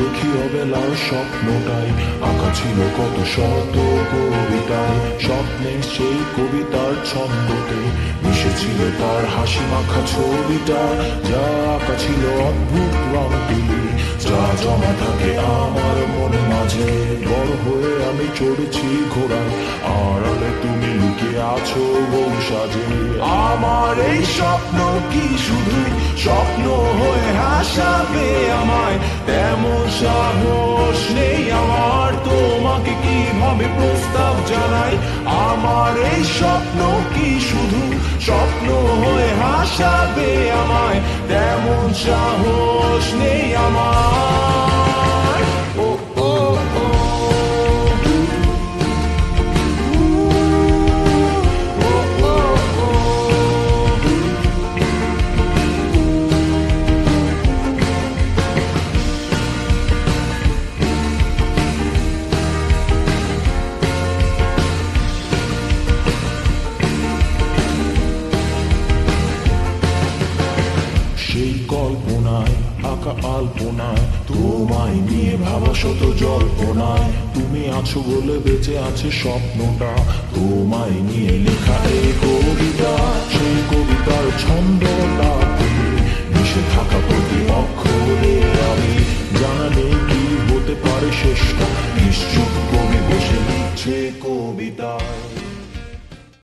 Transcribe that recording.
দেখি অবেলার স্বপ্নটাই আঁকা ছিল কত শত কবিতায়। স্বপ্নে সেই কবিতার ছন্দতে মিশেছিল তার হাসি মাখা ছবিটা, যা আঁকা ছিল অদ্ভুত রং তুলি, যা জমা থাকে আমার মনে মাঝে। বড় হয়ে আমি চড়েছি ঘোড়ায়, আড়ালে তুমি লুকিয়ে আছো বউ সাজে। আমার এই স্বপ্ন কি শুধুই স্বপ্ন হয়ে হাসাবে আমায়? তেমন সাহস নেই আমার, তোমাকে কিভাবে প্রস্তাব জানাই? আমার এই স্বপ্ন কি শুধু স্বপ্ন হয়ে হাসাবে আমায়? তেমন সাহস নেই আমার। ও ও ও সেই কল্পনায় আঁকা আলপনায় তোমায় নিয়ে ভাবা শত জল্পনায়, তুমি আছো বলে বেঁচে আছে স্বপ্নটা, তোমায় নিয়ে লেখা এই কবিতা। সেই কবিতার ছন্দটা